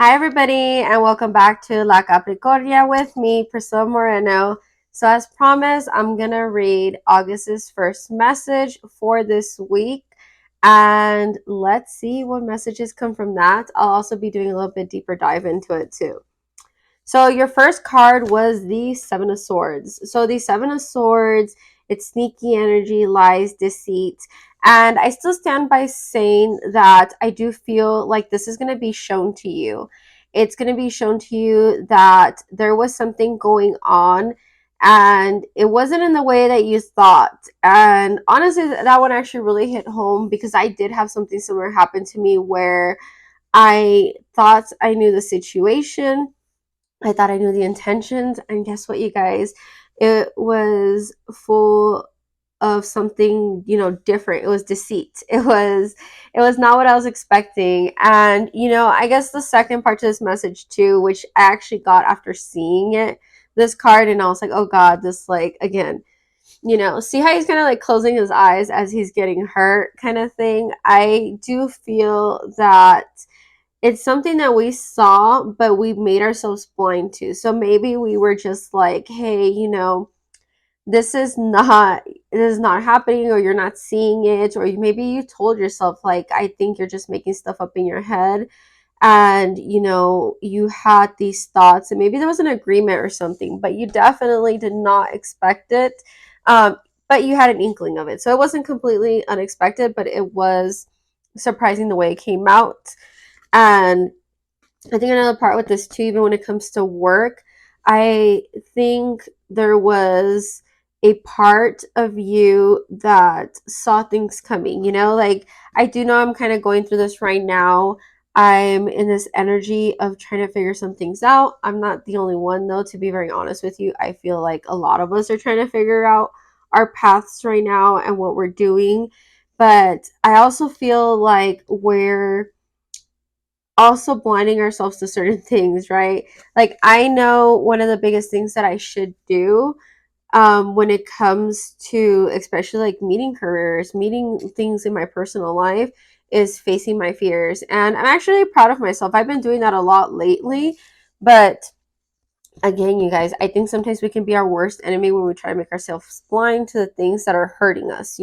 Hi, everybody, and welcome back to La Capricornia with me, Priscilla Moreno. So, as promised, I'm gonna read August's first message for this week, and let's see what messages come from that. I'll also be doing a little bit deeper dive into it too. So your first card was the Seven of Swords. So the Seven of Swords, it's sneaky energy, lies, deceit. And I still stand by saying that I do feel like this is going to be shown to you. It's going to be shown to you that there was something going on and it wasn't in the way that you thought. And honestly, that one actually really hit home because I did have something similar happen to me where I thought I knew the situation. I thought I knew the intentions, and guess what, you guys? It was full of something, different. It was deceit. It was not what I was expecting. And, I guess the second part to this message too, which I actually got after seeing this card, and I was like, oh God, this like again, see how he's kind of like closing his eyes as he's getting hurt kind of thing. I do feel that it's something that we saw, but we made ourselves blind to. So maybe we were just like, hey, this is not happening, or you're not seeing it, or maybe you told yourself like, I think you're just making stuff up in your head, and you had these thoughts, and maybe there was an agreement or something, but you definitely did not expect it. But you had an inkling of it, so it wasn't completely unexpected, but it was surprising the way it came out. And I think another part with this too, even when it comes to work, I think there was a part of you that saw things coming, like I do know I'm kind of going through this right now. I'm in this energy of trying to figure some things out. I'm not the only one though, to be very honest with you. I feel like a lot of us are trying to figure out our paths right now and what we're doing. But I also feel like we're also blinding ourselves to certain things, right? Like I know one of the biggest things that I should do when it comes to especially like meeting careers, meeting things in my personal life is facing my fears. And I'm actually proud of myself. I've been doing that a lot lately, but again, you guys, I think sometimes we can be our worst enemy when we try to make ourselves blind to the things that are hurting us,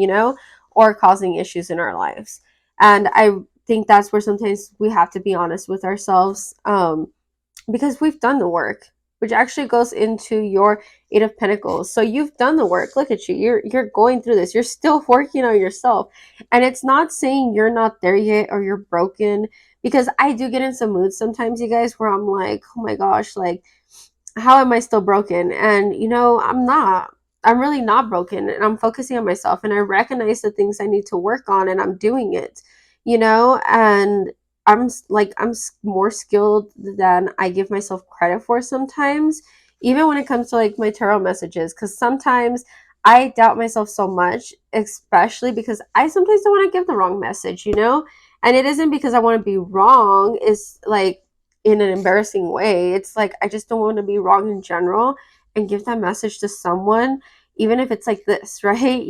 or causing issues in our lives. And I think that's where sometimes we have to be honest with ourselves, because we've done the work, which actually goes into your Eight of Pentacles. So you've done the work. Look at you. You're going through this. You're still working on yourself. And it's not saying you're not there yet or you're broken, because I do get in some moods sometimes, you guys, where I'm like, oh my gosh, like how am I still broken? And I'm not. I'm really not broken, and I'm focusing on myself, and I recognize the things I need to work on, and I'm doing it. And I'm more skilled than I give myself credit for sometimes, even when it comes to like my tarot messages, cuz sometimes I doubt myself so much, especially because I sometimes don't want to give the wrong message. And it isn't because I want to be wrong. It's like in an embarrassing way. It's like I just don't want to be wrong in general and give that message to someone, even if it's like this, right?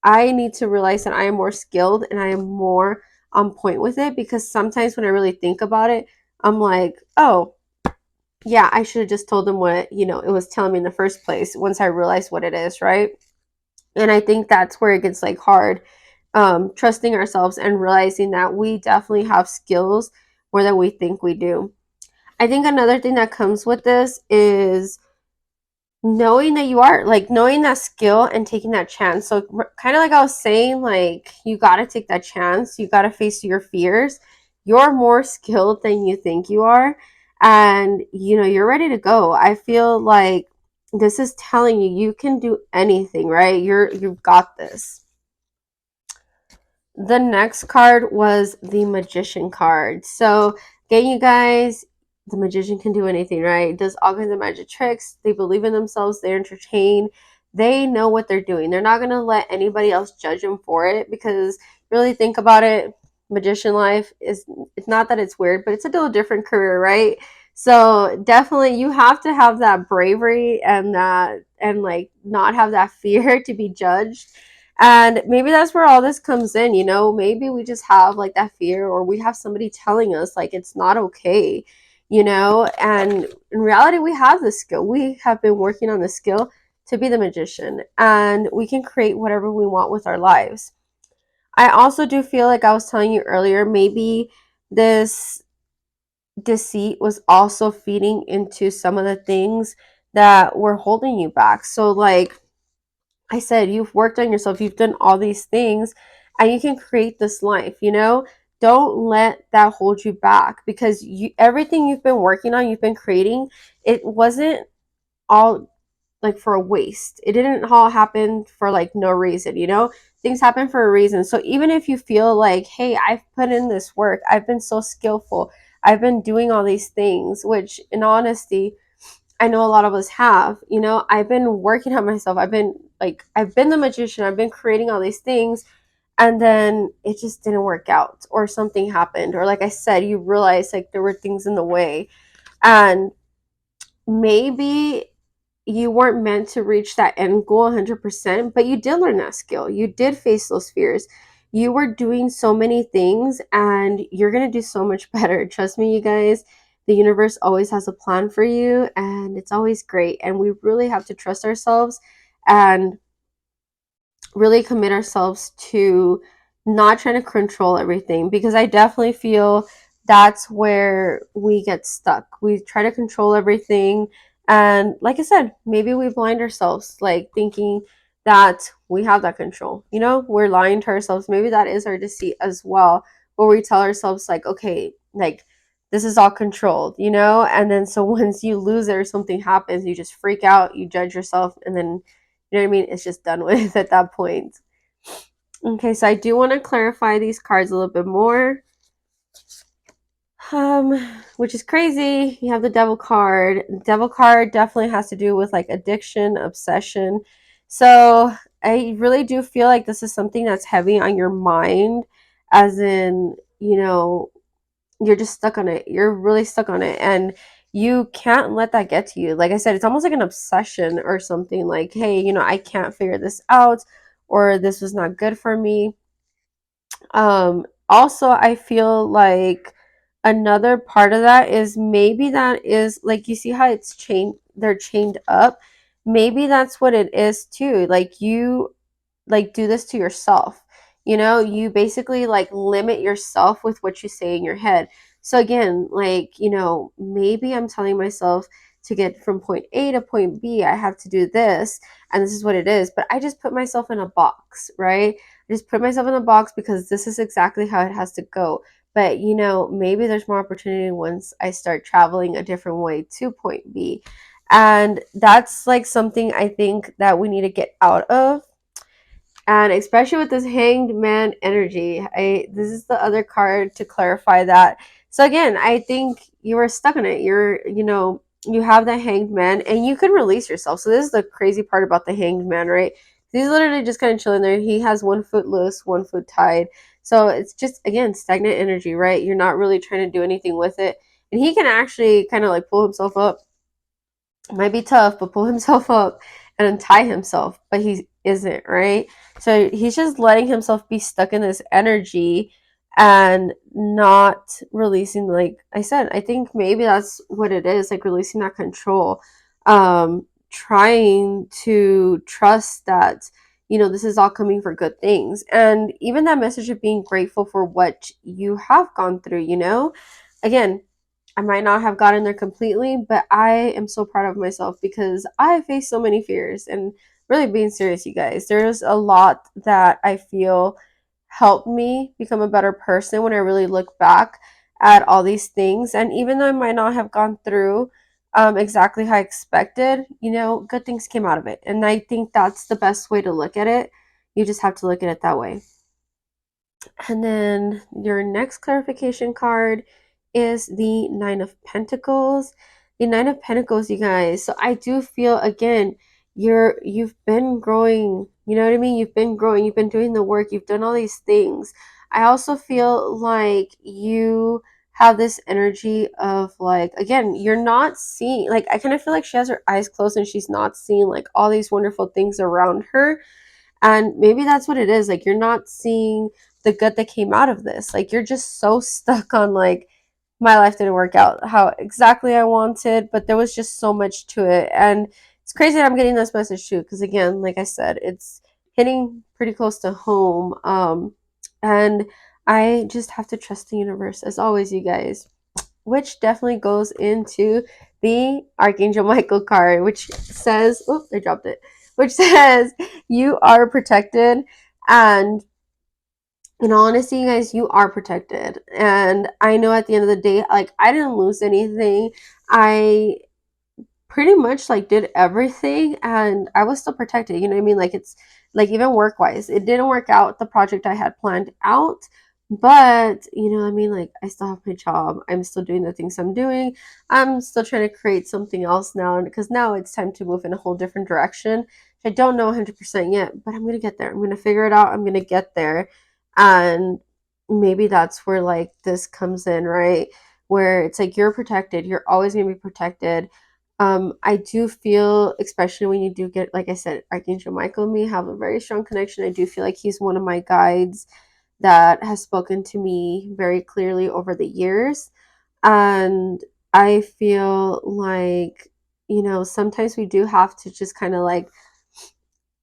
I need to realize that I am more skilled and I am more on point with it, because sometimes when I really think about it, I'm like, oh, yeah, I should have just told them what, it was telling me in the first place once I realized what it is, right? And I think that's where it gets like hard, trusting ourselves and realizing that we definitely have skills more than we think we do. I think another thing that comes with this is knowing that you are like knowing that skill and taking that chance. So kind of like I was saying, like you got to take that chance. You got to face your fears. You're more skilled than you think you are, and you're ready to go. I feel like this is telling you you can do anything, right? You've got this. The next card was the Magician card. So, again, you guys, the Magician can do anything, right? Does all kinds of magic tricks. They believe in themselves. They're entertained. They know what they're doing. They're not going to let anybody else judge them for it, because really think about it. Magician life is, it's not that it's weird, but it's a little different career, right? So definitely you have to have that bravery and that, and like not have that fear to be judged. And maybe that's where all this comes in, you know? Maybe we just have like that fear, or we have somebody telling us like it's not okay, you know? And in reality, we have the skill. We have been working on the skill to be the magician, and we can create whatever we want with our lives. I also do feel like I was telling you earlier, maybe this deceit was also feeding into some of the things that were holding you back. So, like I said, you've worked on yourself, you've done all these things, and you can create this life, you know? Don't let that hold you back, because everything you've been working on, you've been creating, it wasn't all like for a waste. It didn't all happen for like no reason, you know? Things happen for a reason. So even if you feel like, hey, I've put in this work, I've been so skillful, I've been doing all these things, which in honesty, I know a lot of us have, you know, I've been working on myself. I've been the magician, I've been creating all these things, and then it just didn't work out, or something happened, or like I said, you realize like there were things in the way. And maybe you weren't meant to reach that end goal 100%, but you did learn that skill. You did face those fears. You were doing so many things, and you're going to do so much better. Trust me, you guys. The universe always has a plan for you, and it's always great. And we really have to trust ourselves and really commit ourselves to not trying to control everything, because I definitely feel that's where we get stuck. We try to control everything, and like I said, maybe we blind ourselves like thinking that we have that control. You know, we're lying to ourselves. Maybe that is our deceit as well, where we tell ourselves like, okay, like this is all controlled, you know? And then so once you lose it or something happens, you just freak out, you judge yourself, and then you know what I mean? It's just done with at that point. Okay, so I do want to clarify these cards a little bit more. Um, which is crazy. You have the devil card. The devil card definitely has to do with like addiction, obsession. So I really do feel like this is something that's heavy on your mind, as in, you know, you're just stuck on it. You're really stuck on it. And you can't let that get to you. Like I said, it's almost like an obsession or something, like, hey, you know, I can't figure this out, or this was not good for me. Also, I feel like another part of that is maybe that is like, you see how it's chained, they're chained up. Maybe that's what it is too. Like you like do this to yourself. You know, you basically like limit yourself with what you say in your head. So again, like, you know, maybe I'm telling myself to get from point A to point B, I have to do this, and this is what it is, but I just put myself in a box, right? I just put myself in a box because this is exactly how it has to go. But you know, maybe there's more opportunity once I start traveling a different way to point B. And that's like something I think that we need to get out of, and especially with this hanged man energy, I this is the other card to clarify that. So again, I think you were stuck in it. You're, you know, you have the hanged man, and you can release yourself. So this is the crazy part about the hanged man, right? He's literally just kind of chilling there. He has one foot loose, one foot tied. So it's just, again, stagnant energy, right? You're not really trying to do anything with it. And he can actually kind of like pull himself up. Might be tough, but pull himself up and untie himself, but he isn't, right? So he's just letting himself be stuck in this energy and not releasing. Like I said, I think maybe that's what it is, like releasing that control. Trying to trust that, you know, this is all coming for good things. And even that message of being grateful for what you have gone through, you know? Again, I might not have gotten there completely, but I am so proud of myself because I faced so many fears. And really being serious, you guys, there's a lot that I feel helped me become a better person when I really look back at all these things. And even though I might not have gone through exactly how I expected, you know, good things came out of it. And I think that's the best way to look at it. You just have to look at it that way. And then your next clarification card is the Nine of Pentacles. The Nine of Pentacles, you guys. So I do feel, again, you've been growing, you know what I mean? You've been growing, you've been doing the work, you've done all these things. I also feel like you have this energy of like, again, you're not seeing, like, I kind of feel like she has her eyes closed and she's not seeing like all these wonderful things around her. And maybe that's what it is. Like, you're not seeing the good that came out of this. Like, you're just so stuck on, like, my life didn't work out how exactly I wanted, but there was just so much to it. And it's crazy that I'm getting this message too, because again, like I said, it's hitting pretty close to home. And I just have to trust the universe, as always, you guys, which definitely goes into the Archangel Michael card, which says, "Oop, I dropped it," which says, "You are protected." And in all honesty, you guys, you are protected. And I know at the end of the day, like, I didn't lose anything. I pretty much like did everything and I was still protected. You know what I mean? Like, it's like, even work wise, it didn't work out the project I had planned out. But you know what I mean? Like, I still have my job. I'm still doing the things I'm doing. I'm still trying to create something else now because now it's time to move in a whole different direction. I don't know 100% yet, but I'm going to get there. I'm going to figure it out. I'm going to get there. And maybe that's where like this comes in, right? Where it's like you're protected. You're always going to be protected. I do feel, especially when you do get, like I said, Archangel Michael and me have a very strong connection. I do feel like he's one of my guides that has spoken to me very clearly over the years. And I feel like, you know, sometimes we do have to just kind of like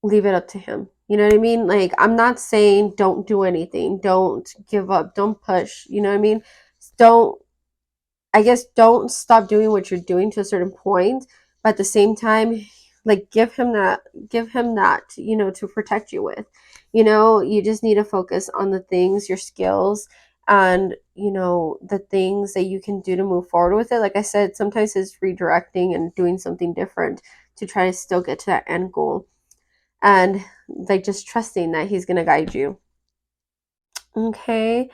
leave it up to him. You know what I mean? Like, I'm not saying don't do anything, don't give up, don't push. You know what I mean? Don't, I guess, don't stop doing what you're doing to a certain point, but at the same time, like, give him that, you know, to protect you with. You know, you just need to focus on the things, your skills, and you know, the things that you can do to move forward with it. Like I said, sometimes it's redirecting and doing something different to try to still get to that end goal. And like, just trusting that he's gonna guide you. Okay.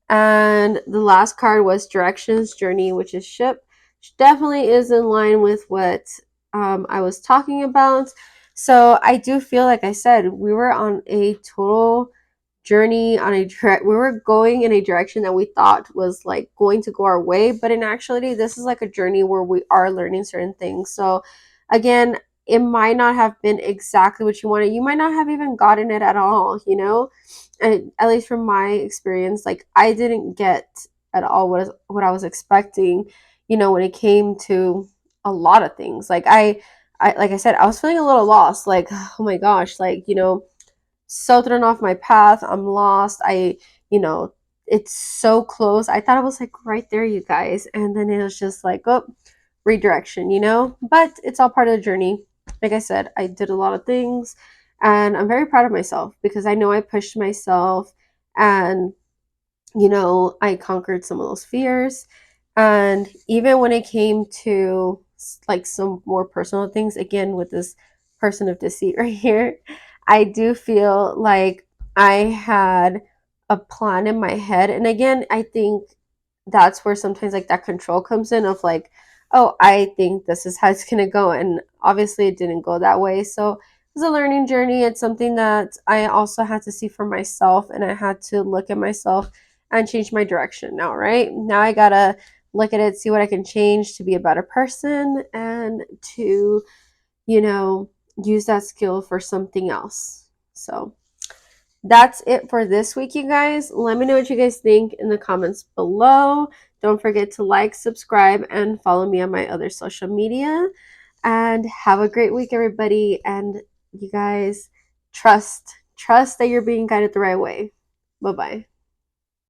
And the last card was Directions Journey, which is ship, which definitely is in line with what I was talking about. So I do feel, like I said, we were on a total journey, on a we were going in a direction that we thought was like going to go our way, but in actuality, this is like a journey where we are learning certain things. So again, it might not have been exactly what you wanted. You might not have even gotten it at all, you know? And at least from my experience, like, I didn't get at all what I was expecting, you know, when it came to a lot of things. Like, I like I said, I was feeling a little lost. Like, oh my gosh, like, you know, so thrown off my path. I'm lost. You know, it's so close. I thought it was like right there, you guys. And then it was just like, oh, redirection, you know? But it's all part of the journey. Like I said, I did a lot of things and I'm very proud of myself because I know I pushed myself and, you know, I conquered some of those fears. And even when it came to like some more personal things, again, with this person of deceit right here, I do feel like I had a plan in my head. And again, I think that's where sometimes like that control comes in of like, oh, I think this is how it's going to go. And obviously it didn't go that way. So it was a learning journey. It's something that I also had to see for myself and I had to look at myself and change my direction now, right? Now I got to look at it, see what I can change to be a better person and to, you know, use that skill for something else. So that's it for this week, you guys. Let me know what you guys think in the comments below. Don't forget to like, subscribe, and follow me on my other social media. And have a great week, everybody. And you guys, trust that you're being guided the right way. Bye bye.